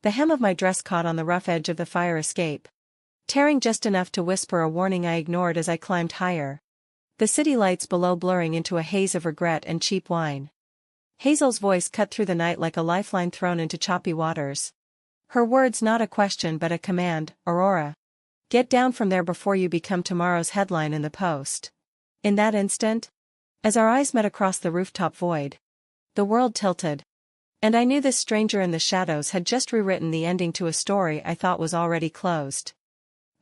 The hem of my dress caught on the rough edge of the fire escape, tearing just enough to whisper a warning I ignored as I climbed higher. The city lights below blurring into a haze of regret and cheap wine. Hazel's voice cut through the night like a lifeline thrown into choppy waters. Her words not a question but a command, Aurora. Get down from there before you become tomorrow's headline in the Post. In that instant, as our eyes met across the rooftop void, the world tilted. And I knew this stranger in the shadows had just rewritten the ending to a story I thought was already closed.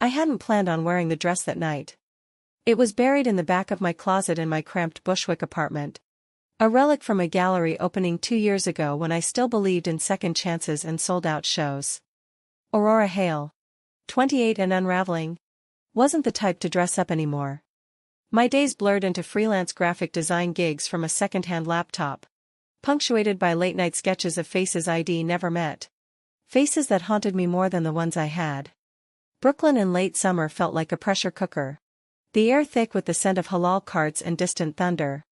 I hadn't planned on wearing the dress that night. It was buried in the back of my closet in my cramped Bushwick apartment. A relic from a gallery opening 2 years ago when I still believed in second chances and sold-out shows. Aurora Hale, 28 and unraveling, wasn't the type to dress up anymore. My days blurred into freelance graphic design gigs from a second-hand laptop, punctuated by late-night sketches of faces I'd never met. Faces that haunted me more than the ones I had. Brooklyn in late summer felt like a pressure cooker, the air thick with the scent of halal carts and distant thunder.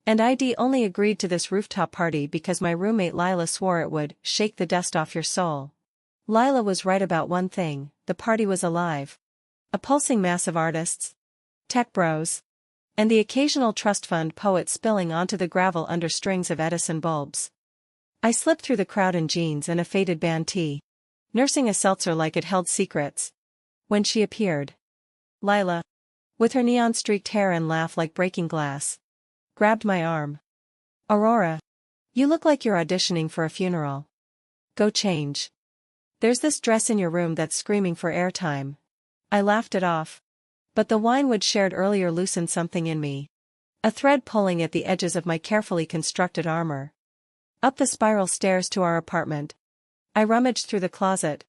And I'd only agreed to this rooftop party because my roommate Lila swore it would shake the dust off your soul. Lila was right about one thing: the party was alive. A pulsing mass of artists, tech bros, and the occasional trust fund poet spilling onto the gravel under strings of Edison bulbs. I slipped through the crowd in jeans and a faded band tee, nursing a seltzer like it held secrets. When she appeared, Lila, with her neon-streaked hair and laugh like breaking glass, grabbed my arm. Aurora, you look like you're auditioning for a funeral. Go change. There's this dress in your room that's screaming for airtime. I laughed it off. But the wine we'd shared earlier loosened something in me. A thread pulling at the edges of my carefully constructed armor. Up the spiral stairs to our apartment, I rummaged through the closet,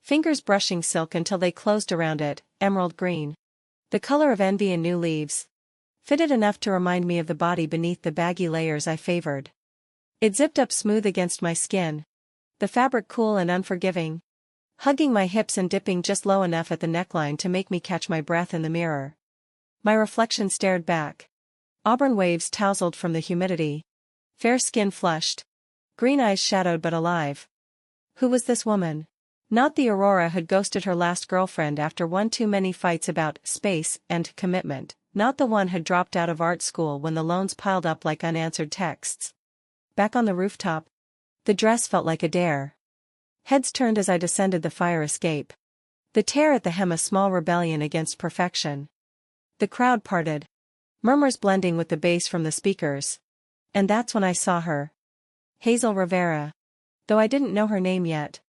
fingers brushing silk until they closed around it, emerald green. The color of envy and new leaves. Fitted enough to remind me of the body beneath the baggy layers I favored. It zipped up smooth against my skin, the fabric cool and unforgiving, hugging my hips and dipping just low enough at the neckline to make me catch my breath in the mirror. My reflection stared back. Auburn waves tousled from the humidity. Fair skin flushed. Green eyes shadowed but alive. Who was this woman? Not the Aurora who'd ghosted her last girlfriend after one too many fights about space and commitment. Not the one who'd dropped out of art school when the loans piled up like unanswered texts. Back on the rooftop, the dress felt like a dare. Heads turned as I descended the fire escape. The tear at the hem a small rebellion against perfection. The crowd parted, murmurs blending with the bass from the speakers. And that's when I saw her. Hazel Rivera, though I didn't know her name yet,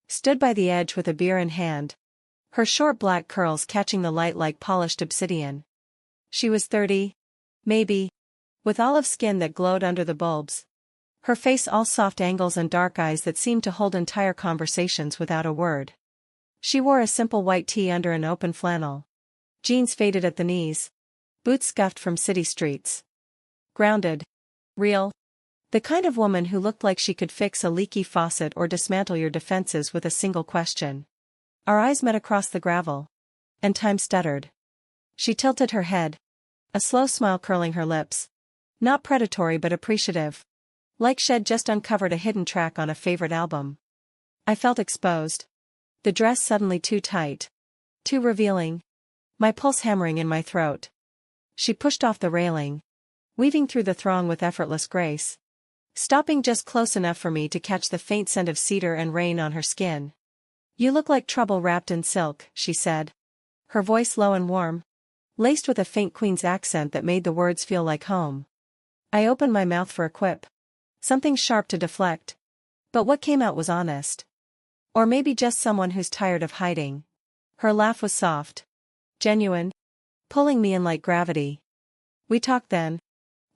stood by the edge with a beer in hand, her short black curls catching the light like polished obsidian. She was 30, maybe, with olive skin that glowed under the bulbs. Her face all soft angles and dark eyes that seemed to hold entire conversations without a word. She wore a simple white tee under an open flannel. Jeans faded at the knees. Boots scuffed from city streets. Grounded. Real. The kind of woman who looked like she could fix a leaky faucet or dismantle your defenses with a single question. Our eyes met across the gravel. And time stuttered. She tilted her head, a slow smile curling her lips. Not predatory but appreciative. Like she'd just uncovered a hidden track on a favorite album. I felt exposed. The dress suddenly too tight. Too revealing. My pulse hammering in my throat. She pushed off the railing, weaving through the throng with effortless grace, stopping just close enough for me to catch the faint scent of cedar and rain on her skin. You look like trouble wrapped in silk, she said. Her voice low and warm, laced with a faint Queen's accent that made the words feel like home. I opened my mouth for a quip. Something sharp to deflect. But what came out was honest. Or maybe just someone who's tired of hiding. Her laugh was soft. Genuine. Pulling me in like gravity. We talked then.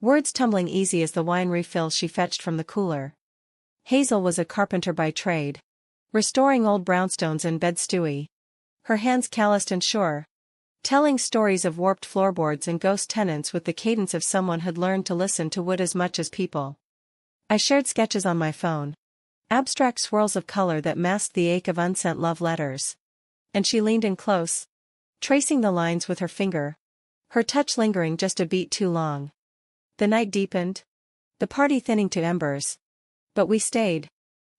Words tumbling easy as the wine refills she fetched from the cooler. Hazel was a carpenter by trade. Restoring old brownstones in bed stewy. Her hands calloused and sure. Telling stories of warped floorboards and ghost tenants with the cadence of someone who'd learned to listen to wood as much as people. I shared sketches on my phone. Abstract swirls of color that masked the ache of unsent love letters. And she leaned in close, tracing the lines with her finger. Her touch lingering just a beat too long. The night deepened. The party thinning to embers. But we stayed.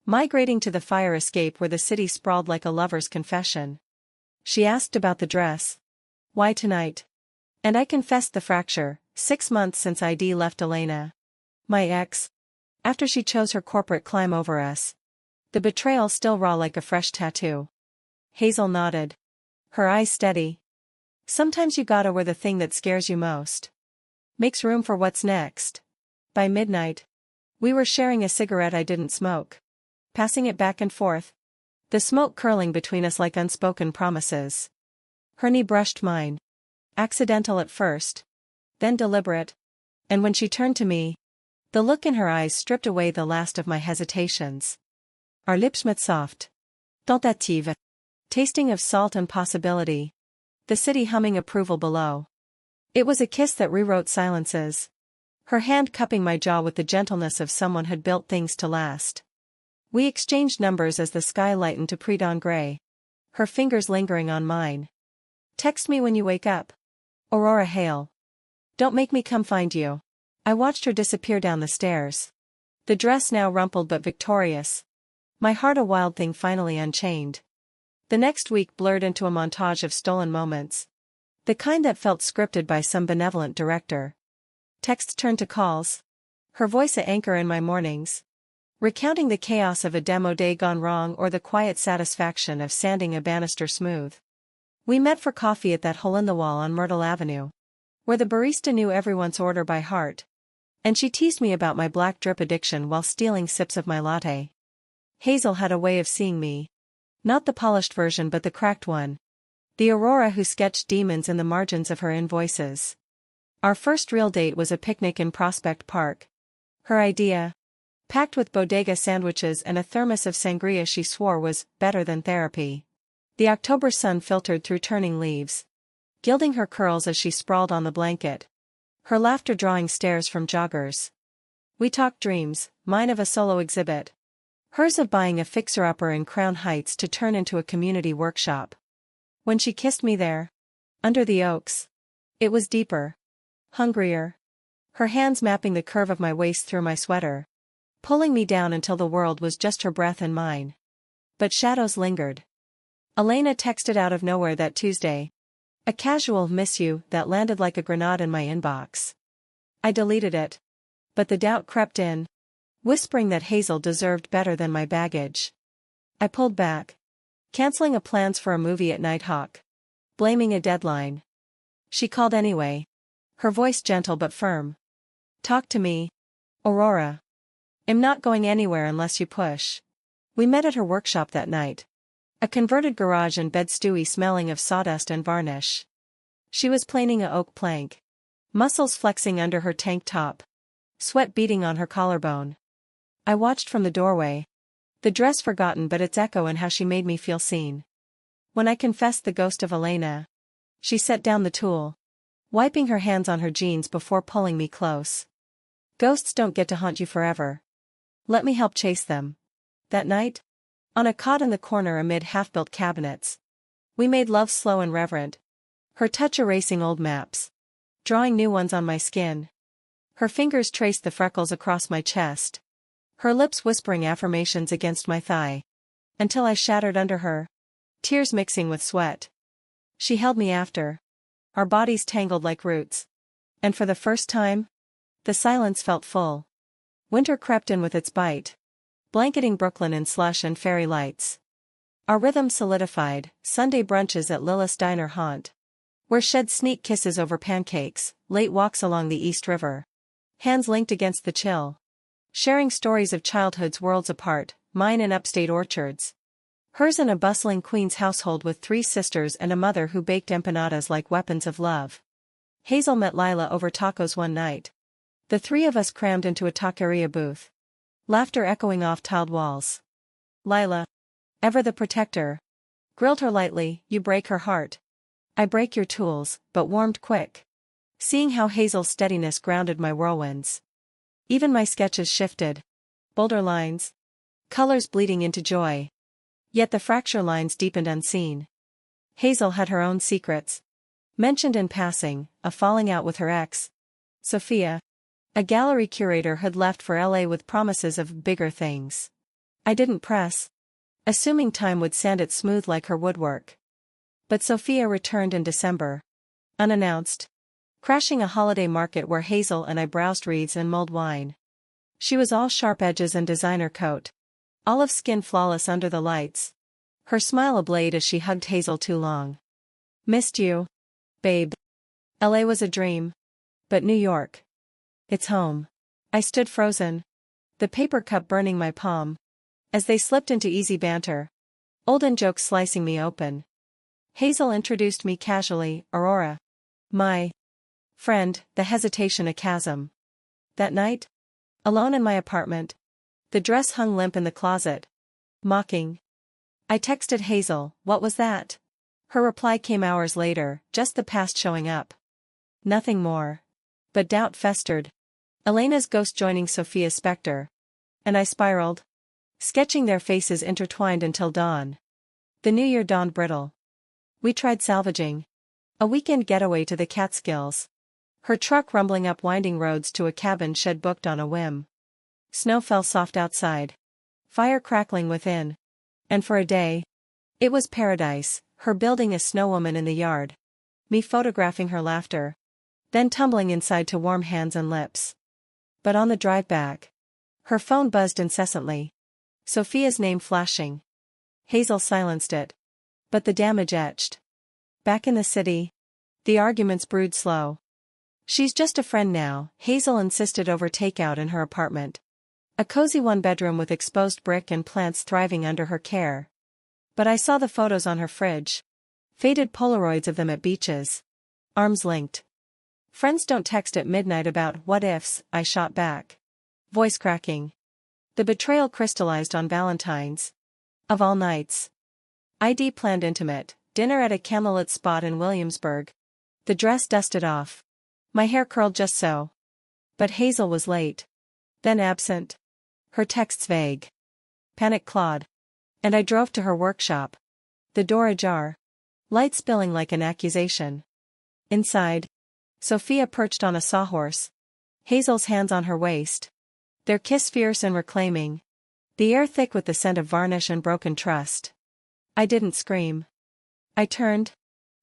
migrating to the fire escape where the city sprawled like a lover's confession. She asked about the dress. Why tonight? And I confessed the fracture, 6 months since ID left Elena. My ex. After she chose her corporate climb over us. The betrayal still raw like a fresh tattoo. Hazel nodded. Her eyes steady. Sometimes you gotta wear the thing that scares you most. Makes room for what's next. By midnight. We were sharing a cigarette I didn't smoke. Passing it back and forth. The smoke curling between us like unspoken promises. Her knee brushed mine. Accidental at first. Then deliberate. And when she turned to me, the look in her eyes stripped away the last of my hesitations. Our lips met soft. Tentative. Tasting of salt and possibility. The city humming approval below. It was a kiss that rewrote silences. Her hand cupping my jaw with the gentleness of someone who'd built things to last. We exchanged numbers as the sky lightened to pre-dawn gray. Her fingers lingering on mine. Text me when you wake up. Aurora Hale. Don't make me come find you. I watched her disappear down the stairs. The dress now rumpled but victorious. My heart a wild thing finally unchained. The next week blurred into a montage of stolen moments. The kind that felt scripted by some benevolent director. Texts turned to calls. Her voice a anchor in my mornings. Recounting the chaos of a demo day gone wrong or the quiet satisfaction of sanding a banister smooth. We met for coffee at that hole-in-the-wall on Myrtle Avenue. Where the barista knew everyone's order by heart. And she teased me about my black drip addiction while stealing sips of my latte. Hazel had a way of seeing me. Not the polished version but the cracked one. The Aurora who sketched demons in the margins of her invoices. Our first real date was a picnic in Prospect Park. Her idea. Packed with bodega sandwiches and a thermos of sangria she swore was better than therapy. The October sun filtered through turning leaves. Gilding her curls as she sprawled on the blanket. Her laughter drawing stares from joggers. We talked dreams, mine of a solo exhibit. Hers of buying a fixer-upper in Crown Heights to turn into a community workshop. When she kissed me there. Under the oaks. It was deeper. Hungrier. Her hands mapping the curve of my waist through my sweater. Pulling me down until the world was just her breath and mine. But shadows lingered. Elena texted out of nowhere that Tuesday. A casual miss you that landed like a grenade in my inbox. I deleted it. But the doubt crept in. Whispering that Hazel deserved better than my baggage. I pulled back. Canceling plans for a movie at Nighthawk. Blaming a deadline. She called anyway. Her voice gentle but firm. Talk to me. Aurora. I'm not going anywhere unless you push. We met at her workshop that night. A converted garage and bed stewy smelling of sawdust and varnish. She was planing a oak plank. Muscles flexing under her tank top. Sweat beading on her collarbone. I watched from the doorway. The dress forgotten but its echo in how she made me feel seen. When I confessed the ghost of Elena. She set down the tool. Wiping her hands on her jeans before pulling me close. Ghosts don't get to haunt you forever. Let me help chase them. That night? On a cot in the corner amid half-built cabinets. We made love slow and reverent. Her touch erasing old maps. Drawing new ones on my skin. Her fingers traced the freckles across my chest. Her lips whispering affirmations against my thigh. Until I shattered under her. Tears mixing with sweat. She held me after. Our bodies tangled like roots. And for the first time, the silence felt full. Winter crept in with its bite. Blanketing Brooklyn in slush and fairy lights. Our rhythm solidified, Sunday brunches at Lillis Diner haunt. Where shed sneak kisses over pancakes, late walks along the East River. Hands linked against the chill. Sharing stories of childhood's worlds apart, mine in upstate orchards. Hers in a bustling Queens household with 3 sisters and a mother who baked empanadas like weapons of love. Hazel met Lila over tacos one night. The 3 of us crammed into a taqueria booth. Laughter echoing off tiled walls. Lila. Ever the protector. Grilled her lightly, you break her heart. I break your tools, but warmed quick. Seeing how Hazel's steadiness grounded my whirlwinds. Even my sketches shifted. Bolder lines. Colors bleeding into joy. Yet the fracture lines deepened unseen. Hazel had her own secrets. Mentioned in passing, a falling out with her ex. Sophia. A gallery curator had left for LA with promises of bigger things. I didn't press, assuming time would sand it smooth like her woodwork. But Sophia returned in December. Unannounced. Crashing a holiday market where Hazel and I browsed wreaths and mulled wine. She was all sharp edges and designer coat. Olive skin flawless under the lights. Her smile ablaze as she hugged Hazel too long. Missed you, babe. LA was a dream. But New York. It's home. I stood frozen. The paper cup burning my palm. As they slipped into easy banter. Olden jokes slicing me open. Hazel introduced me casually, Aurora. My friend, the hesitation a chasm. That night? Alone in my apartment. The dress hung limp in the closet. Mocking. I texted Hazel, what was that? Her reply came hours later, just the past showing up. Nothing more. But doubt festered. Elena's ghost joining Sophia's specter. And I spiraled. Sketching their faces intertwined until dawn. The new year dawned brittle. We tried salvaging. A weekend getaway to the Catskills. Her truck rumbling up winding roads to a cabin shed booked on a whim. Snow fell soft outside. Fire crackling within. And for a day. It was paradise, her building a snowwoman in the yard. Me photographing her laughter. Then tumbling inside to warm hands and lips. But on the drive back. Her phone buzzed incessantly. Sophia's name flashing. Hazel silenced it. But the damage etched. Back in the city. The arguments brewed slow. She's just a friend now, Hazel insisted over takeout in her apartment. A cozy one-bedroom with exposed brick and plants thriving under her care. But I saw the photos on her fridge. Faded Polaroids of them at beaches. Arms linked. Friends don't text at midnight about what-ifs, I shot back. Voice cracking. The betrayal crystallized on Valentine's. Of all nights. ID planned intimate, dinner at a candlelit spot in Williamsburg. The dress dusted off. My hair curled just so. But Hazel was late. Then absent. Her texts vague. Panic clawed. And I drove to her workshop. The door ajar. Light spilling like an accusation. Inside. Sophia perched on a sawhorse. Hazel's hands on her waist. Their kiss fierce and reclaiming. The air thick with the scent of varnish and broken trust. I didn't scream. I turned.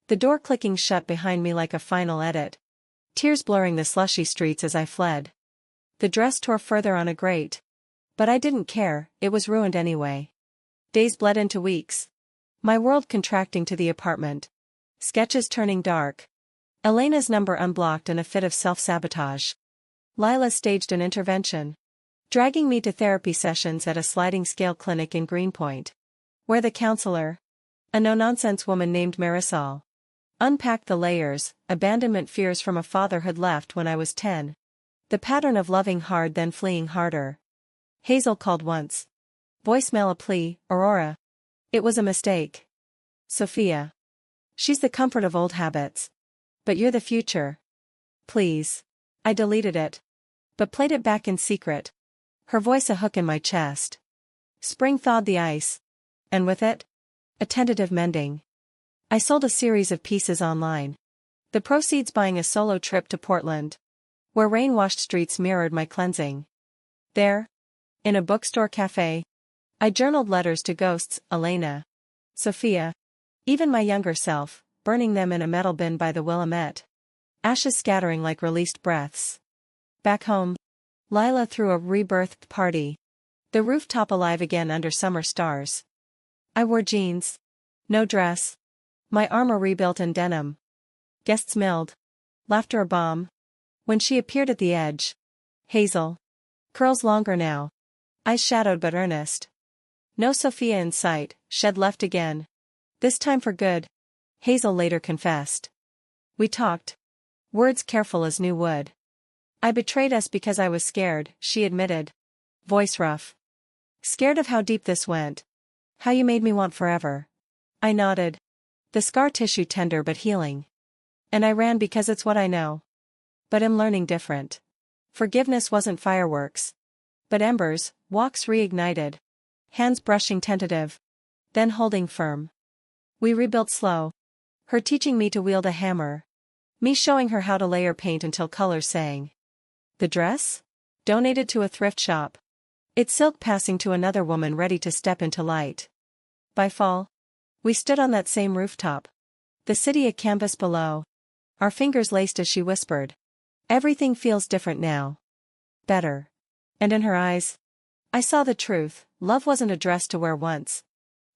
The door clicking shut behind me like a final edit. Tears blurring the slushy streets as I fled. The dress tore further on a grate. But I didn't care, it was ruined anyway. Days bled into weeks. My world contracting to the apartment. Sketches turning dark. Elena's number unblocked in a fit of self-sabotage. Lila staged an intervention. Dragging me to therapy sessions at a sliding scale clinic in Greenpoint. Where the counselor, a no-nonsense woman named Marisol, unpacked the layers, abandonment fears from a fatherhood left when I was 10. The pattern of loving hard then fleeing harder. Hazel called once. Voicemail a plea, Aurora. It was a mistake. Sophia. She's the comfort of old habits. But you're the future. Please. I deleted it. But played it back in secret. Her voice a hook in my chest. Spring thawed the ice. And with it? A tentative mending. I sold a series of pieces online. The proceeds buying a solo trip to Portland. Where rain-washed streets mirrored my cleansing. There. In a bookstore cafe. I journaled letters to ghosts, Elena. Sophia. Even my younger self, burning them in a metal bin by the Willamette. Ashes scattering like released breaths. Back home. Lila threw a rebirthed party. The rooftop alive again under summer stars. I wore jeans. No dress. My armor rebuilt in denim. Guests milled. Laughter a bomb. When she appeared at the edge. Hazel. Curls longer now. Eyes shadowed but earnest. No Sophia in sight, shed left again. This time for good. Hazel later confessed. We talked. Words careful as new wood. I betrayed us because I was scared, she admitted. Voice rough. Scared of how deep this went. How you made me want forever. I nodded. The scar tissue tender but healing. And I ran because it's what I know. But am learning different. Forgiveness wasn't fireworks. But embers, walks reignited. Hands brushing tentative. Then holding firm. We rebuilt slow. Her teaching me to wield a hammer. Me showing her how to layer paint until colors sang. The dress? Donated to a thrift shop. its silk passing to another woman ready to step into light. By fall, we stood on that same rooftop. The city a canvas below. Our fingers laced as she whispered. Everything feels different now. Better. And in her eyes, I saw the truth. Love wasn't a dress to wear once,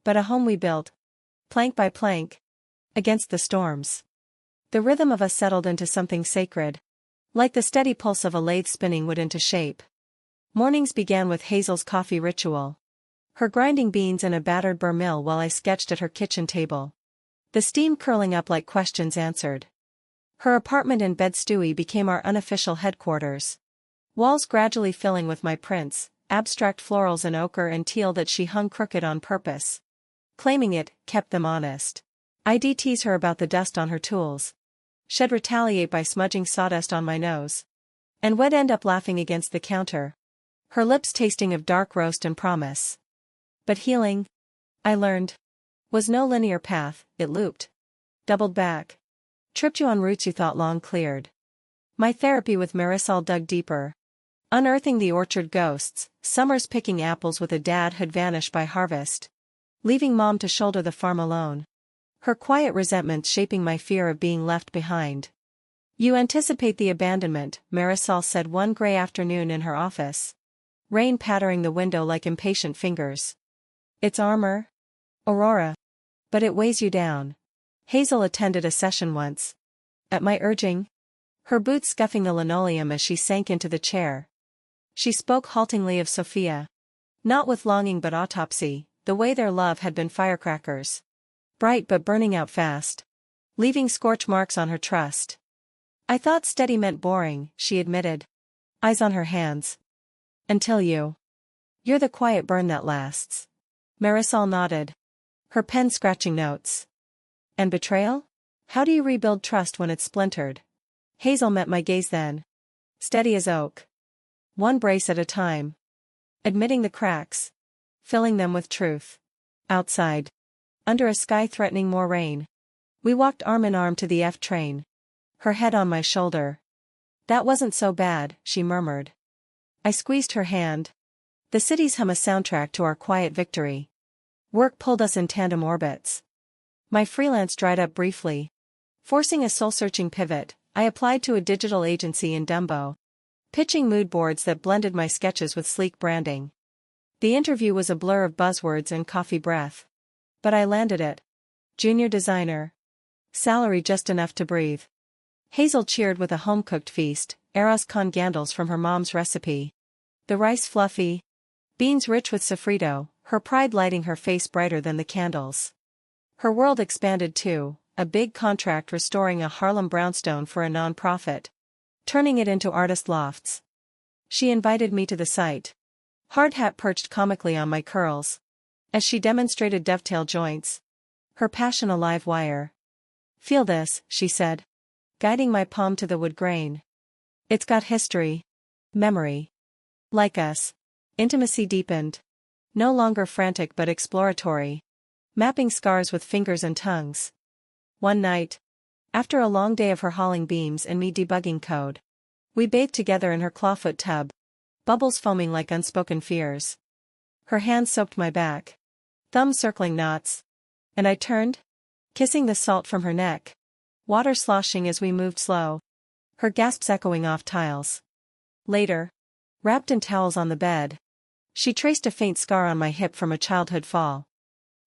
but a home we built, plank by plank, against the storms. The rhythm of us settled into something sacred, like the steady pulse of a lathe spinning wood into shape. Mornings began with Hazel's coffee ritual. Her grinding beans in a battered burr mill while I sketched at her kitchen table. The steam curling up like questions answered. Her apartment in Bed-Stuy became our unofficial headquarters. Walls gradually filling with my prints, abstract florals in ochre and teal that she hung crooked on purpose. Claiming it kept them honest. I'd tease her about the dust on her tools. She'd retaliate by smudging sawdust on my nose. And we'd end up laughing against the counter, her lips tasting of dark roast and promise. But healing, I learned, was no linear path. It looped, doubled back, tripped you on roots you thought long cleared. My therapy with Marisol dug deeper, unearthing the orchard ghosts. Summers picking apples with a dad who'd vanished by harvest, leaving mom to shoulder the farm alone. Her quiet resentment shaping my fear of being left behind. You anticipate the abandonment, Marisol said one gray afternoon in her office. Rain pattering the window like impatient fingers. It's armor, Aurora. But it weighs you down. Hazel attended a session once. At my urging. Her boots scuffing the linoleum as she sank into the chair. She spoke haltingly of Sophia. Not with longing but autopsy, the way their love had been firecrackers. Bright but burning out fast. Leaving scorch marks on her trust. I thought steady meant boring, she admitted. Eyes on her hands. Until you. You're the quiet burn that lasts. Marisol nodded. Her pen scratching notes. And betrayal? How do you rebuild trust when it's splintered? Hazel met my gaze then. Steady as oak. One brace at a time. Admitting the cracks. Filling them with truth. Outside. Under a sky threatening more rain. We walked arm in arm to the F train. Her head on my shoulder. That wasn't so bad, she murmured. I squeezed her hand. The cities hum a soundtrack to our quiet victory. Work pulled us in tandem orbits. My freelance dried up briefly. Forcing a soul-searching pivot, I applied to a digital agency in Dumbo. Pitching mood boards that blended my sketches with sleek branding. The interview was a blur of buzzwords and coffee breath. But I landed it. Junior designer. Salary just enough to breathe. Hazel cheered with a home-cooked feast, arroz con gandals from her mom's recipe. The rice fluffy. Beans rich with sofrito, her pride lighting her face brighter than the candles. Her world expanded too, a big contract restoring a Harlem brownstone for a non-profit. Turning it into artist lofts. She invited me to the site. Hard hat perched comically on my curls. As she demonstrated dovetail joints. Her passion a live wire. Feel this, she said. Guiding my palm to the wood grain. It's got history. Memory. Like us. Intimacy deepened. No longer frantic but exploratory. Mapping scars with fingers and tongues. One night. After a long day of her hauling beams and me debugging code. We bathed together in her clawfoot tub. Bubbles foaming like unspoken fears. Her hands soaped my back. Thumbs circling knots. And I turned. Kissing the salt from her neck. Water sloshing as we moved slow. Her gasps echoing off tiles. Later. Wrapped in towels on the bed. She traced a faint scar on my hip from a childhood fall.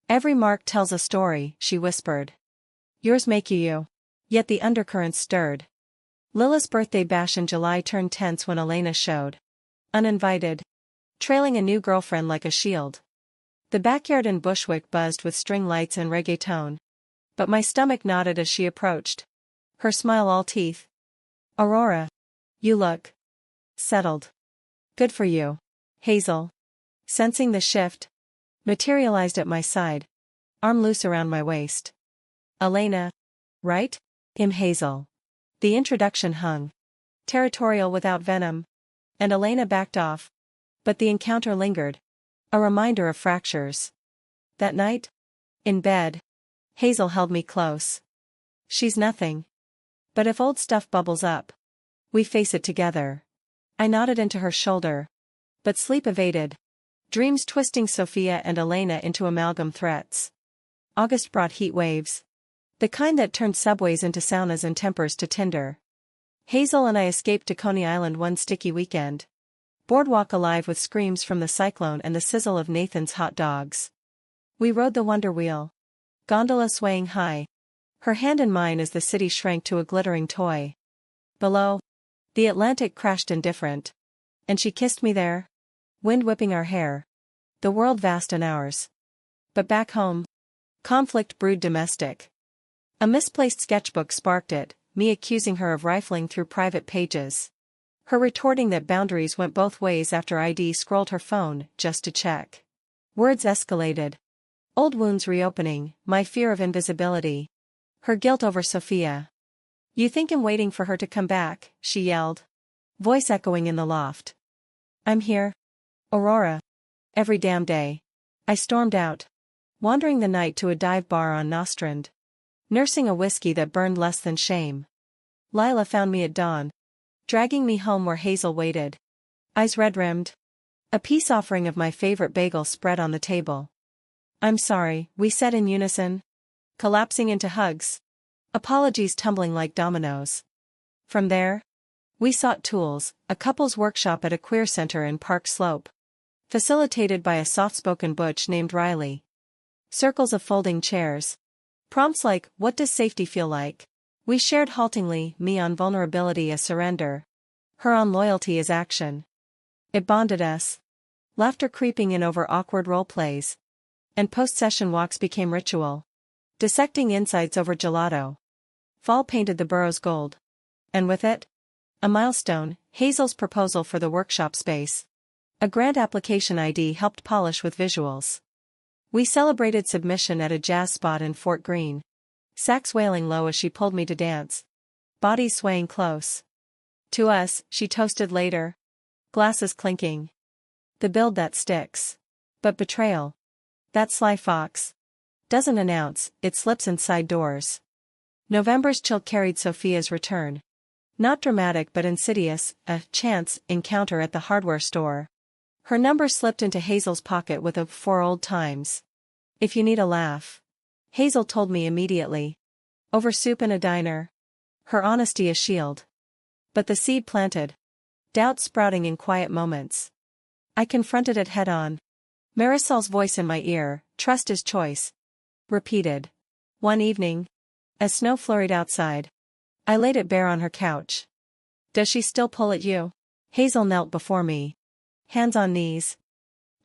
Every mark tells a story, she whispered. Yours make you you. Yet the undercurrents stirred. Lila's birthday bash in July turned tense when Elena showed. Uninvited. Trailing a new girlfriend like a shield. The backyard in Bushwick buzzed with string lights and reggaeton. But my stomach nodded as she approached. Her smile all teeth. Aurora. You look. Settled. Good for you. Hazel. Sensing the shift. Materialized at my side. Arm loose around my waist. Elena. Right? Hazel. The introduction hung. Territorial without venom. And Elena backed off. But the encounter lingered. A reminder of fractures. That night? In bed. Hazel held me close. She's nothing. But if old stuff bubbles up. We face it together. I nodded into her shoulder. But sleep evaded. Dreams twisting Sophia and Elena into amalgam threats. August brought heat waves. The kind that turned subways into saunas and tempers to tinder. Hazel and I escaped to Coney Island one sticky weekend. Boardwalk alive with screams from the cyclone and the sizzle of Nathan's hot dogs. We rode the Wonder Wheel. Gondola swaying high. Her hand in mine as the city shrank to a glittering toy. Below, the Atlantic crashed indifferent. And she kissed me there. Wind whipping our hair. The world vast and ours. But back home, conflict brewed domestic. A misplaced sketchbook sparked it, me accusing her of rifling through private pages. Her retorting that boundaries went both ways after ID scrolled her phone, just to check. Words escalated. Old wounds reopening, my fear of invisibility. Her guilt over Sophia. You think I'm waiting for her to come back, she yelled. Voice echoing in the loft. I'm here. Aurora. Every damn day. I stormed out. Wandering the night to a dive bar on Nostrand. Nursing a whiskey that burned less than shame. Lila found me at dawn. Dragging me home where Hazel waited. Eyes red-rimmed. A peace offering of my favorite bagel spread on the table. I'm sorry, we said in unison. Collapsing into hugs. Apologies tumbling like dominoes. From there, we sought tools, a couple's workshop at a queer center in Park Slope. Facilitated by a soft-spoken butch named Riley. Circles of folding chairs. Prompts like, what does safety feel like? We shared haltingly, me on vulnerability as surrender. Her on loyalty as action. It bonded us. Laughter creeping in over awkward role plays. And post-session walks became ritual. Dissecting insides over gelato. Fall painted the burrows gold. And with it? A milestone, Hazel's proposal for the workshop space. A grant application ID helped polish with visuals. We celebrated submission at a jazz spot in Fort Greene. Sax wailing low as she pulled me to dance. Bodies swaying close. To us, she toasted later. Glasses clinking. The build that sticks. But betrayal. That sly fox. Doesn't announce, it slips inside doors. November's chill carried Sophia's return. Not dramatic but insidious, a chance encounter at the hardware store. Her number slipped into Hazel's pocket with a "for old times. If you need a laugh." Hazel told me immediately. Over soup in a diner. Her honesty a shield. But the seed planted. Doubt sprouting in quiet moments. I confronted it head-on. Marisol's voice in my ear, trust is choice. Repeated. One evening. As snow flurried outside. I laid it bare on her couch. Does she still pull at you? Hazel knelt before me. Hands on knees.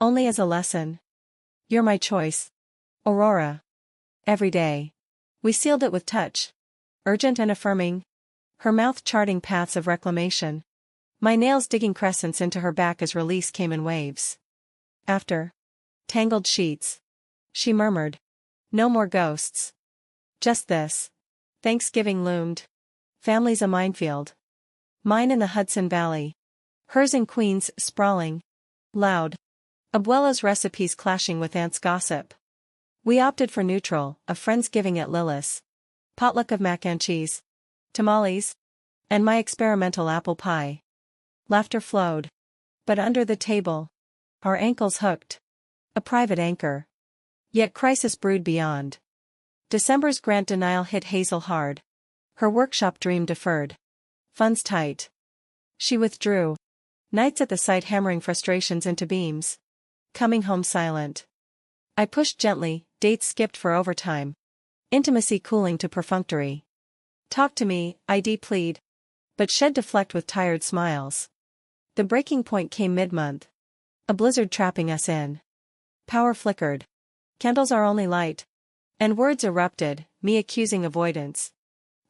Only as a lesson. You're my choice. Aurora. Every day. We sealed it with touch. Urgent and affirming. Her mouth charting paths of reclamation. My nails digging crescents into her back as release came in waves. After. Tangled sheets. She murmured. No more ghosts. Just this. Thanksgiving loomed. Family's a minefield. Mine in the Hudson Valley. Hers in Queens, sprawling. Loud. Abuela's recipes clashing with aunt's gossip. We opted for neutral, a friendsgiving at Lillis. Potluck of mac and cheese. Tamales. And my experimental apple pie. Laughter flowed. But under the table. Our ankles hooked. A private anchor. Yet crisis brewed beyond. December's grant denial hit Hazel hard. Her workshop dream deferred. Funds tight. She withdrew. Nights at the site hammering frustrations into beams. Coming home silent. I pushed gently, dates skipped for overtime. Intimacy cooling to perfunctory. Talk to me, ID plead. But shed deflect with tired smiles. The breaking point came mid-month. A blizzard trapping us in. Power flickered. Candles our only light. And words erupted, me accusing avoidance.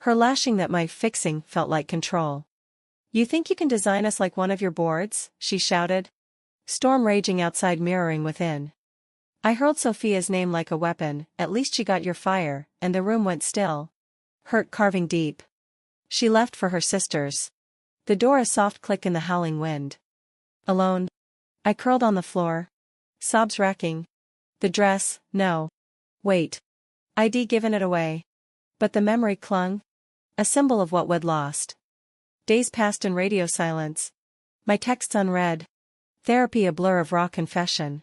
Her lashing that my fixing felt like control. You think you can design us like one of your boards? She shouted. Storm raging outside mirroring within. I hurled Sophia's name like a weapon, at least she got your fire, and the room went still. Hurt carving deep. She left for her sisters. The door a soft click in the howling wind. Alone. I curled on the floor. Sobs racking. The dress, no. Wait. ID given it away. But the memory clung. A symbol of what we'd lost. Days passed in radio silence. My texts unread. Therapy a blur of raw confession.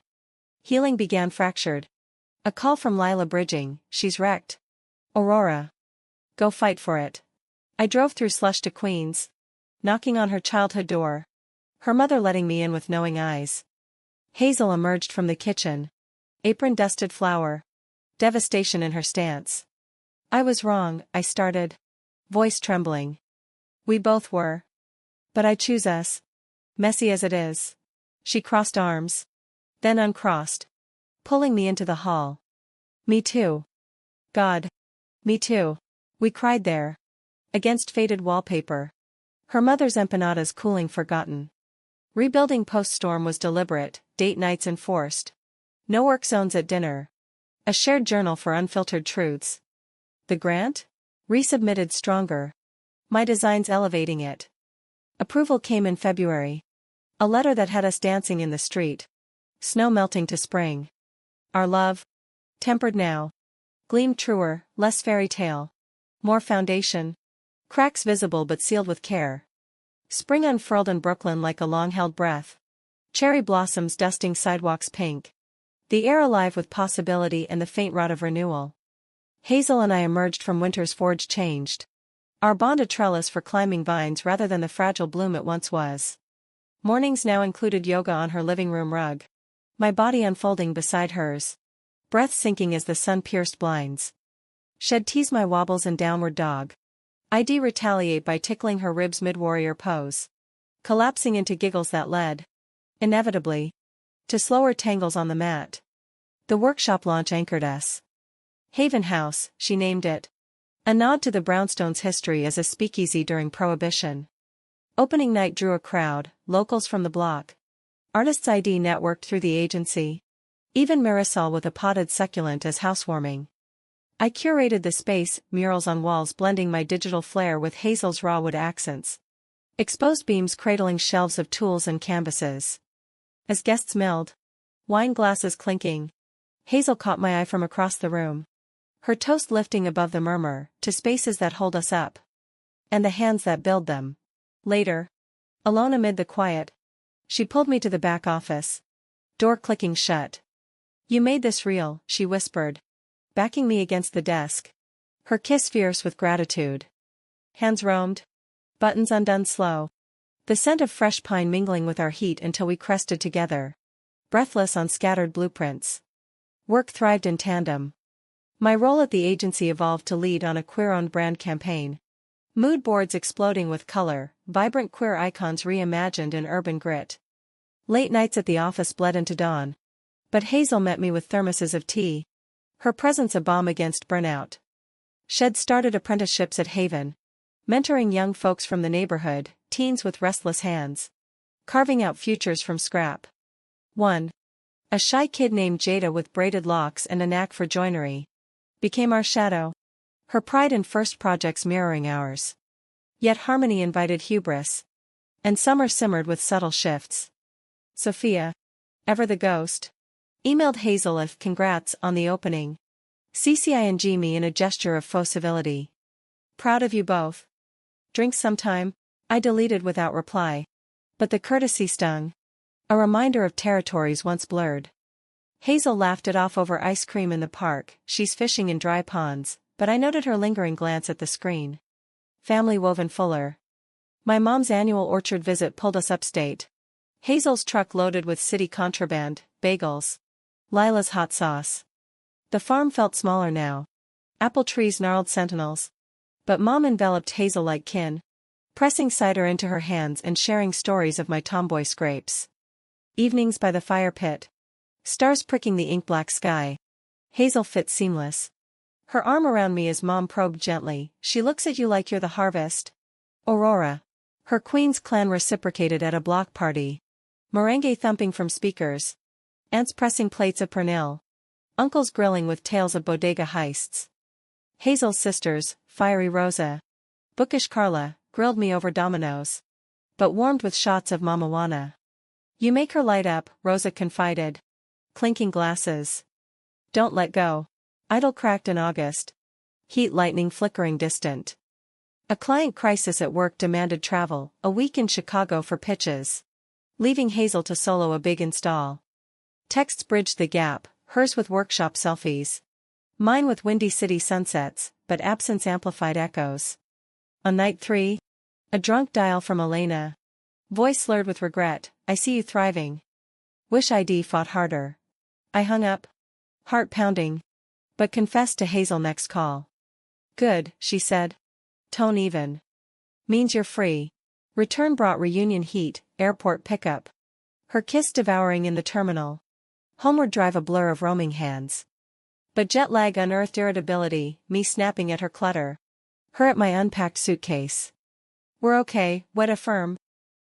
Healing began fractured. A call from Lila Bridging, she's wrecked. Aurora. Go fight for it. I drove through slush to Queens. Knocking on her childhood door. Her mother letting me in with knowing eyes. Hazel emerged from the kitchen. Apron dusted flour. Devastation in her stance. I was wrong, I started. Voice trembling. We both were. But I choose us. Messy as it is. She crossed arms. Then uncrossed. Pulling me into the hall. Me too. God. Me too. We cried there. Against faded wallpaper. Her mother's empanadas cooling forgotten. Rebuilding post-storm was deliberate, date nights enforced. No work zones at dinner. A shared journal for unfiltered truths. The grant? Resubmitted stronger. My designs elevating it. Approval came in February. A letter that had us dancing in the street. Snow melting to spring. Our love. Tempered now. Gleamed truer, less fairy tale. More foundation. Cracks visible but sealed with care. Spring unfurled in Brooklyn like a long-held breath. Cherry blossoms dusting sidewalks pink. The air alive with possibility and the faint rot of renewal. Hazel and I emerged from winter's forge changed. Our bond a trellis for climbing vines rather than the fragile bloom it once was. Mornings now included yoga on her living room rug. My body unfolding beside hers. Breath sinking as the sun pierced blinds. Shed tease my wobbles and downward dog. ID retaliate by tickling her ribs mid-warrior pose. Collapsing into giggles that led. Inevitably. To slower tangles on the mat. The workshop launch anchored us. Haven House, she named it. A nod to the brownstone's history as a speakeasy during Prohibition. Opening night drew a crowd, locals from the block. Artists ID networked through the agency. Even Marisol with a potted succulent as housewarming. I curated the space, murals on walls blending my digital flair with Hazel's raw wood accents. Exposed beams cradling shelves of tools and canvases. As guests milled. Wine glasses clinking. Hazel caught my eye from across the room. Her toast lifting above the murmur, to spaces that hold us up. And the hands that build them. Later. Alone amid the quiet. She pulled me to the back office. Door clicking shut. You made this real, she whispered. Backing me against the desk. Her kiss fierce with gratitude. Hands roamed. Buttons undone slow. The scent of fresh pine mingling with our heat until we crested together. Breathless on scattered blueprints. Work thrived in tandem. My role at the agency evolved to lead on a queer-owned brand campaign. Mood boards exploding with color, vibrant queer icons reimagined in urban grit. Late nights at the office bled into dawn. But Hazel met me with thermoses of tea. Her presence a balm against burnout. Shed started apprenticeships at Haven. Mentoring young folks from the neighborhood, teens with restless hands. Carving out futures from scrap. 1. A shy kid named Jada with braided locks and a knack for joinery. Became our shadow. Her pride in first projects mirroring ours. Yet harmony invited hubris. And summer simmered with subtle shifts. Sophia. Ever the ghost. Emailed Hazel a congrats on the opening. CCING me in a gesture of faux civility. Proud of you both. Drink sometime? I deleted without reply. But the courtesy stung. A reminder of territories once blurred. Hazel laughed it off over ice cream in the park, she's fishing in dry ponds, but I noted her lingering glance at the screen. Family woven fuller. My mom's annual orchard visit pulled us upstate. Hazel's truck loaded with city contraband, bagels. Lila's hot sauce. The farm felt smaller now. Apple trees gnarled sentinels. But Mom enveloped Hazel like kin. Pressing cider into her hands and sharing stories of my tomboy scrapes. Evenings by the fire pit. Stars pricking the ink-black sky. Hazel fits seamless. Her arm around me as Mom probed gently, she looks at you like you're the harvest. Aurora. Her Queen's clan reciprocated at a block party. Merengue thumping from speakers. Aunts pressing plates of pernil. Uncles grilling with tales of bodega heists. Hazel's sisters, fiery Rosa. Bookish Carla, grilled me over dominoes. But warmed with shots of Mama Juana. You make her light up, Rosa confided. Clinking glasses. Don't let go. Idol cracked in August. Heat lightning flickering distant. A client crisis at work demanded travel, a week in Chicago for pitches. leaving Hazel to solo a big install. Texts bridged the gap, hers with workshop selfies. Mine with windy city sunsets, but absence amplified echoes. On night 3, a drunk dial from Elena. Voice slurred with regret, I see you thriving. Wish I'd fought harder. I hung up. Heart pounding. But confessed to Hazel next call. Good, she said. Tone even. Means you're free. Return brought reunion heat, airport pickup. Her kiss devouring in the terminal. Homeward drive a blur of roaming hands. But jet lag unearthed irritability, me snapping at her clutter. Her at my unpacked suitcase. We're okay, wet affirm.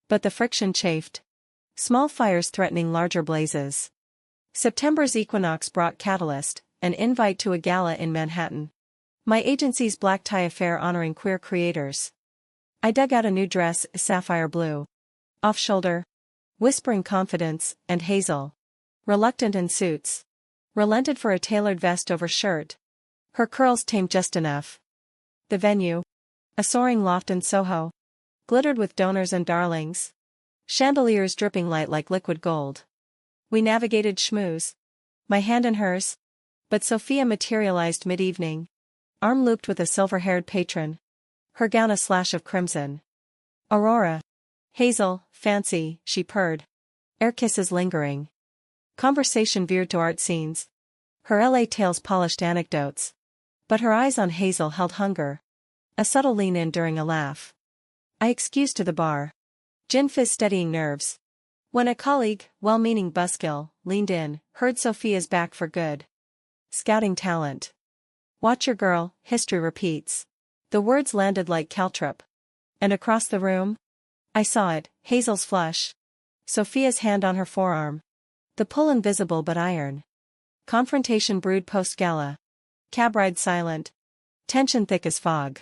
But the friction chafed. Small fires threatening larger blazes. September's equinox brought catalyst, an invite to a gala in Manhattan. My agency's black tie affair honoring queer creators. I dug out a new dress, sapphire blue. Off-shoulder. Whispering confidence, and Hazel. Reluctant in suits. Relented for a tailored vest over shirt. Her curls tamed just enough. The venue. A soaring loft in Soho. Glittered with donors and darlings. Chandeliers dripping light like liquid gold. We navigated schmooze. My hand in hers. But Sophia materialized mid-evening. Arm looped with a silver-haired patron. Her gown a slash of crimson. Aurora. Hazel, fancy, she purred. Air kisses lingering. Conversation veered to art scenes. Her LA tales polished anecdotes. But her eyes on Hazel held hunger. A subtle lean in during a laugh. I excused to the bar. Gin fizz steadying nerves. When a colleague, well-meaning buskill, leaned in, heard Sophia's back for good. Scouting talent. Watch your girl, history repeats. The words landed like caltrop. And across the room? I saw it, Hazel's flush. Sophia's hand on her forearm. The pull invisible but iron. Confrontation brewed post-gala. Cab ride silent. Tension thick as fog.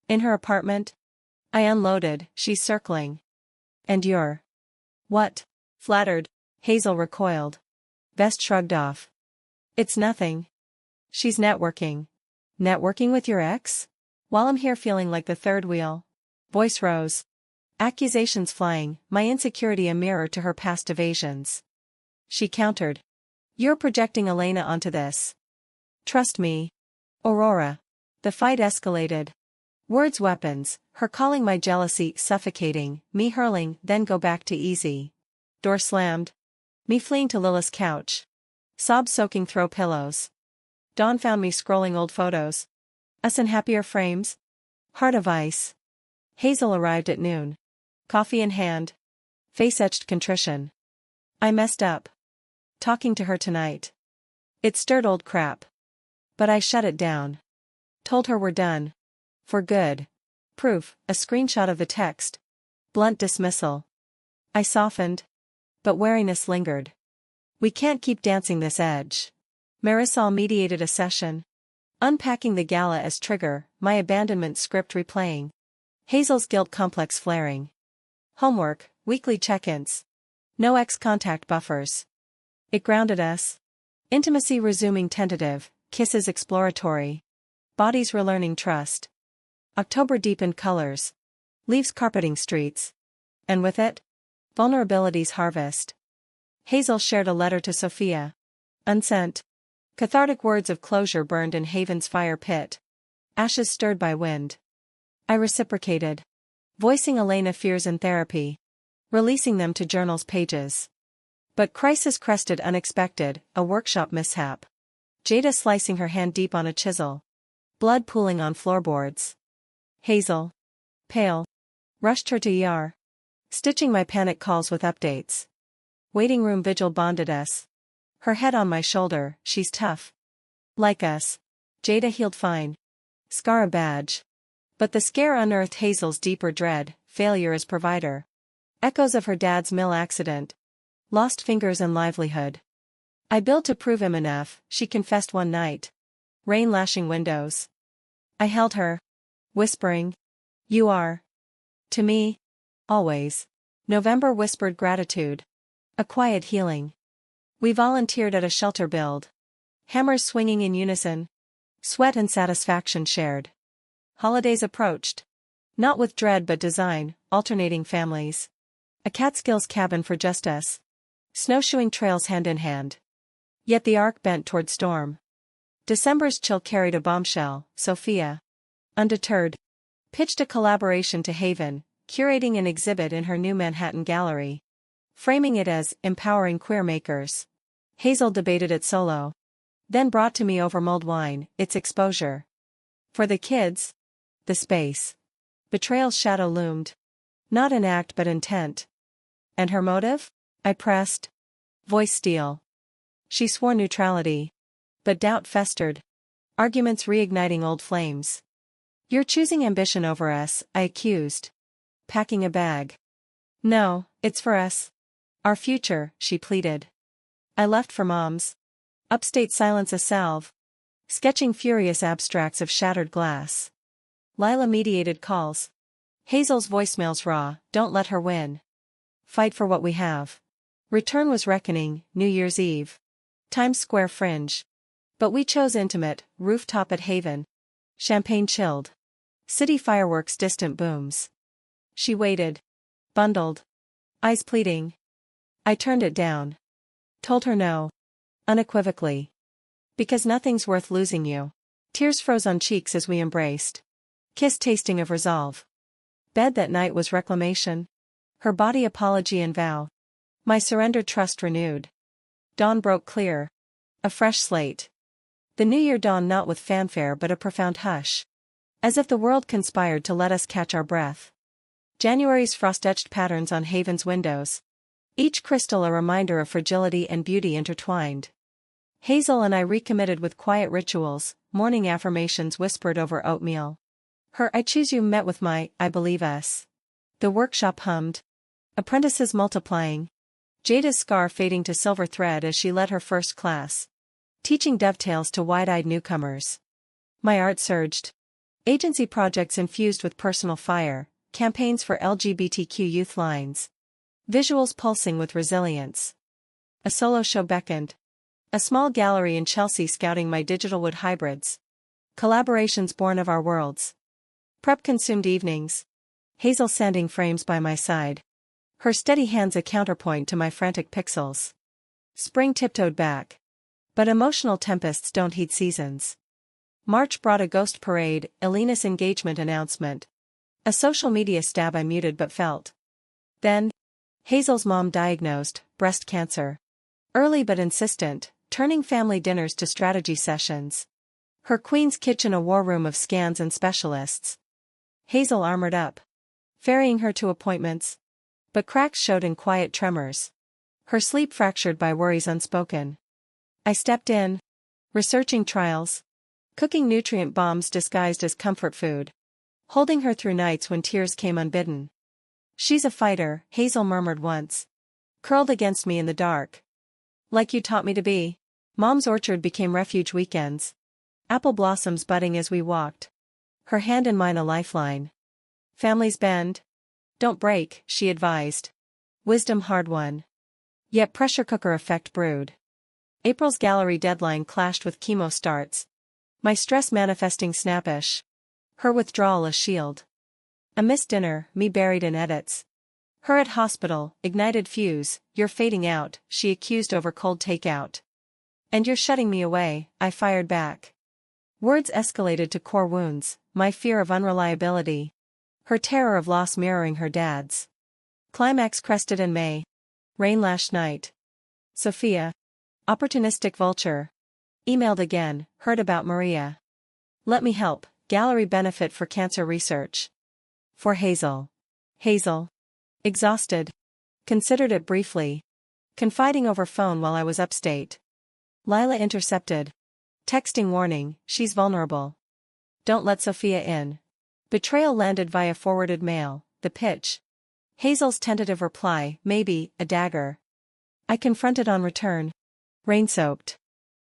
In her apartment? I unloaded, she's circling. And you're? What? Flattered. Hazel recoiled. Vest shrugged off. It's nothing. She's networking. Networking with your ex? While I'm here feeling like the third wheel. Voice rose. Accusations flying, my insecurity a mirror to her past evasions. She countered. You're projecting Elena onto this. Trust me. Aurora. The fight escalated. Words weapons, her calling my jealousy suffocating, me hurling, then go back to easy. Door slammed. Me fleeing to Lila's couch. Sobs soaking throw pillows. Dawn found me scrolling old photos. Us in happier frames. Heart of ice. Hazel arrived at noon. Coffee in hand. Face etched contrition. I messed up. Talking to her tonight. It stirred old crap. But I shut it down. Told her we're done. For good. Proof, a screenshot of the text. Blunt dismissal. I softened. But wariness lingered. We can't keep dancing this edge. Marisol mediated a session. Unpacking the gala as trigger, my abandonment script replaying. Hazel's guilt complex flaring. Homework, weekly check-ins. No ex-contact buffers. It grounded us. Intimacy resuming tentative, kisses exploratory. Bodies relearning trust. October deepened colors. Leaves carpeting streets. And with it? Vulnerability's harvest. Hazel shared a letter to Sophia. Unsent. Cathartic words of closure burned in Haven's fire pit. Ashes stirred by wind. I reciprocated. Voicing Elena fears in therapy. Releasing them to journal's pages. But crisis crested unexpected, a workshop mishap. Jada slicing her hand deep on a chisel. Blood pooling on floorboards. Hazel. Pale. Rushed her to ER. Stitching my panic calls with updates. Waiting room vigil bonded us. Her head on my shoulder, she's tough. Like us. Jada healed fine. Scar a badge. But the scare unearthed Hazel's deeper dread, failure as provider. Echoes of her dad's mill accident. Lost fingers and livelihood. I billed to prove him enough, she confessed one night. Rain lashing windows. I held her. Whispering. You are. To me. Always. November whispered gratitude. A quiet healing. We volunteered at a shelter build. Hammers swinging in unison. Sweat and satisfaction shared. Holidays approached. Not with dread but design, alternating families. A Catskills cabin for just us. Snowshoeing trails hand in hand. Yet the arc bent toward storm. December's chill carried a bombshell. Sophia, undeterred, pitched a collaboration to Haven, curating an exhibit in her new Manhattan gallery. Framing it as empowering queer makers. Hazel debated it solo. Then brought to me over mulled wine, its exposure. For the kids? The space. Betrayal's shadow loomed. Not in act but intent. And her motive? I pressed. Voice steel. She swore neutrality. But doubt festered. Arguments reigniting old flames. You're choosing ambition over us, I accused. Packing a bag. No, it's for us. Our future, she pleaded. I left for Mom's. Upstate silence a salve. Sketching furious abstracts of shattered glass. Lila mediated calls. Hazel's voicemails raw, don't let her win. Fight for what we have. Return was reckoning, New Year's Eve. Times Square fringe. But we chose intimate, rooftop at Haven. Champagne chilled. City fireworks distant booms. She waited. Bundled. Eyes pleading. I turned it down. Told her no. Unequivocally. Because nothing's worth losing you. Tears froze on cheeks as we embraced. Kiss tasting of resolve. Bed that night was reclamation. Her body apology and vow. My surrendered trust renewed. Dawn broke clear. A fresh slate. The new year dawned not with fanfare but a profound hush. As if the world conspired to let us catch our breath. January's frost-etched patterns on Haven's windows. Each crystal a reminder of fragility and beauty intertwined. Hazel and I recommitted with quiet rituals, morning affirmations whispered over oatmeal. Her I choose you met with my I believe us. The workshop hummed. Apprentices multiplying. Jada's scar fading to silver thread as she led her first class. Teaching dovetails to wide-eyed newcomers. My art surged. Agency projects infused with personal fire, campaigns for LGBTQ youth lines. Visuals pulsing with resilience. A solo show beckoned. A small gallery in Chelsea scouting my digital wood hybrids. Collaborations born of our worlds. Prep-consumed evenings. Hazel sanding frames by my side. Her steady hands a counterpoint to my frantic pixels. Spring tiptoed back. But emotional tempests don't heed seasons. March brought a ghost parade, Elena's engagement announcement. A social media stab I muted but felt. Then, Hazel's mom diagnosed, breast cancer. Early but insistent, turning family dinners to strategy sessions. Her queen's kitchen a war room of scans and specialists. Hazel armored up. Ferrying her to appointments. But cracks showed in quiet tremors. Her sleep fractured by worries unspoken. I stepped in. Researching trials. Cooking nutrient bombs disguised as comfort food. Holding her through nights when tears came unbidden. She's a fighter, Hazel murmured once. Curled against me in the dark. Like you taught me to be. Mom's orchard became refuge weekends. Apple blossoms budding as we walked. Her hand in mine a lifeline. Families bend. Don't break, she advised. Wisdom hard won. Yet pressure cooker effect brewed. April's gallery deadline clashed with chemo starts. My stress manifesting snappish. Her withdrawal a shield. A missed dinner, me buried in edits. Her at hospital, ignited fuse, you're fading out, she accused over cold takeout. And you're shutting me away, I fired back. Words escalated to core wounds, my fear of unreliability. Her terror of loss mirroring her dad's. Climax crested in May. Rain lashed night. Sophia. Opportunistic vulture. Emailed again, heard about Maria. Let me help, gallery benefit for cancer research. For Hazel. Hazel. Exhausted. Considered it briefly. Confiding over phone while I was upstate. Lila intercepted. Texting warning, she's vulnerable. Don't let Sophia in. Betrayal landed via forwarded mail, the pitch. Hazel's tentative reply, maybe, a dagger. I confronted on return. Rain-soaked.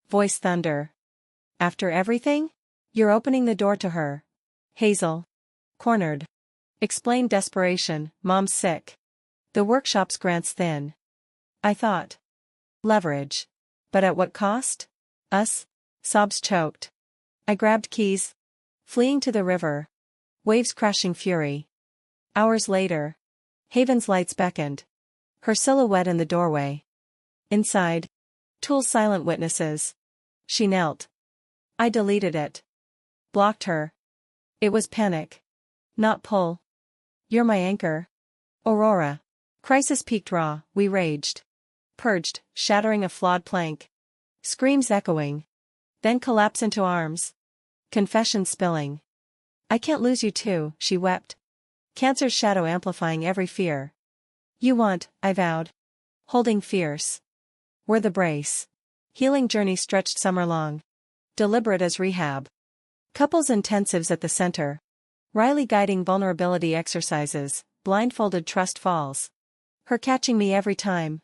Voice thunder. After everything? You're opening the door to her. Hazel. Cornered. Explained desperation, Mom's sick. The workshop's grants thin. I thought. Leverage. But at what cost? Us? Sobs choked. I grabbed keys. Fleeing to the river. Waves crashing fury. Hours later. Haven's lights beckoned, Her silhouette in the doorway. Inside. Tool's silent witnesses. She knelt. I deleted it. Blocked her. It was panic. Not pull. You're my anchor. Aurora. Crisis peaked raw, we raged. Purged, shattering a flawed plank. Screams echoing. Then collapse into arms. Confession spilling. I can't lose you too, she wept. Cancer's shadow amplifying every fear. You want, I vowed. Holding fierce. We're the brace. Healing journey stretched summer long. Deliberate as rehab. Couples intensives at the center. Riley guiding vulnerability exercises, blindfolded trust falls. Her catching me every time.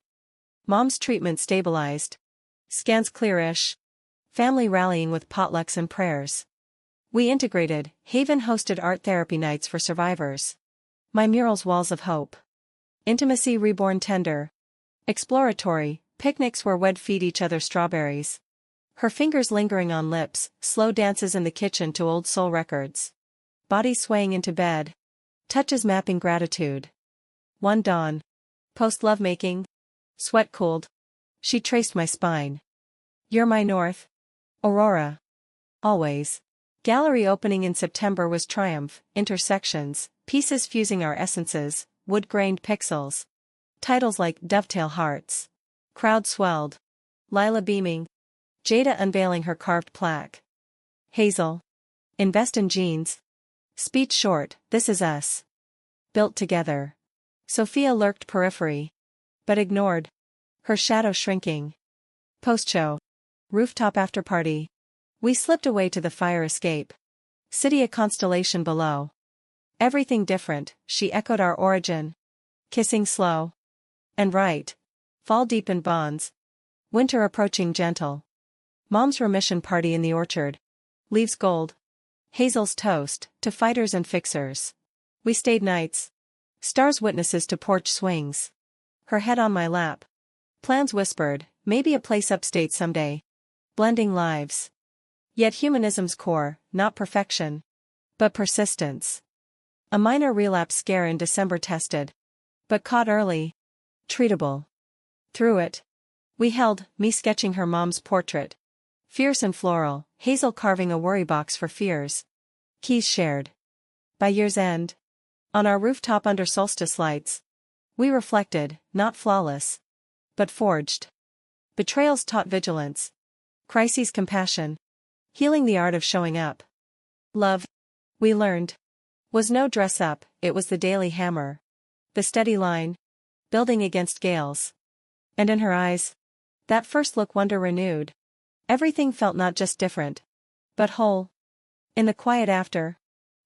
Mom's treatment stabilized. Scans clearish. Family rallying with potlucks and prayers. We integrated, Haven hosted art therapy nights for survivors. My murals walls of hope. Intimacy reborn tender. Exploratory, picnics where we'd feed each other strawberries. Her fingers lingering on lips, slow dances in the kitchen to old soul records. Body swaying into bed. Touches mapping gratitude. One dawn. Post lovemaking. Sweat cooled. She traced my spine. You're my north. Aurora. Always. Gallery opening in September was triumph, intersections, pieces fusing our essences, wood-grained pixels. Titles like Dovetail Hearts. Crowd swelled. Lila beaming. Jada unveiling her carved plaque. Hazel. Invest in jeans. Speech short, this is us. Built together. Sophia lurked periphery. But ignored. Her shadow shrinking. Post-show. Rooftop after-party. We slipped away to the fire escape. City a constellation below. Everything different, she echoed our origin. Kissing slow. And right. Fall deep in bonds. Winter approaching gentle. Mom's remission party in the orchard. Leaves gold. Hazel's toast, to fighters and fixers. We stayed nights. Stars witnesses to porch swings. Her head on my lap. Plans whispered, maybe a place upstate someday. Blending lives. Yet humanism's core, not perfection. But persistence. A minor relapse scare in December tested. But caught early. Treatable. Through it. We held, me sketching her mom's portrait. Fierce and floral, Hazel carving a worry box for fears. Keys shared. By year's end. On our rooftop under solstice lights. We reflected, not flawless. But forged. Betrayals taught vigilance. Crises compassion. Healing the art of showing up. Love. We learned. Was no dress up, it was the daily hammer. The steady line. Building against gales. And in her eyes. That first look wonder renewed. Everything felt not just different. But whole. In the quiet after.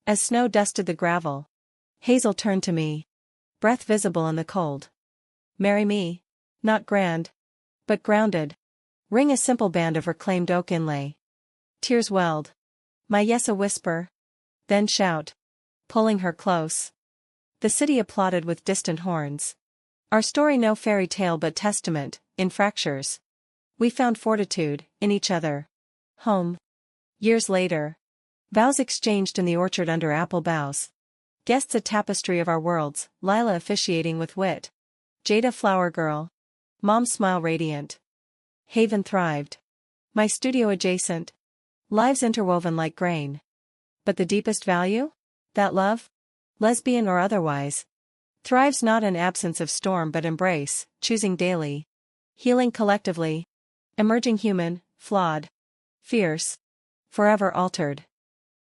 As snow dusted the gravel. Hazel turned to me. Breath visible in the cold. Marry me. Not grand. But grounded. Ring a simple band of reclaimed oak inlay. Tears welled. My yes a whisper. Then shout. Pulling her close. The city applauded with distant horns. Our story no fairy tale but testament, in fractures. We found fortitude, in each other. Home. Years later. Vows exchanged in the orchard under apple boughs. Guests a tapestry of our worlds, Lila officiating with wit. Jada flower girl. Mom smile radiant. Haven thrived. My studio adjacent. Lives interwoven like grain. But the deepest value? That love? Lesbian or otherwise. Thrives not in absence of storm but embrace, choosing daily. Healing collectively. Emerging human, flawed. Fierce. Forever altered.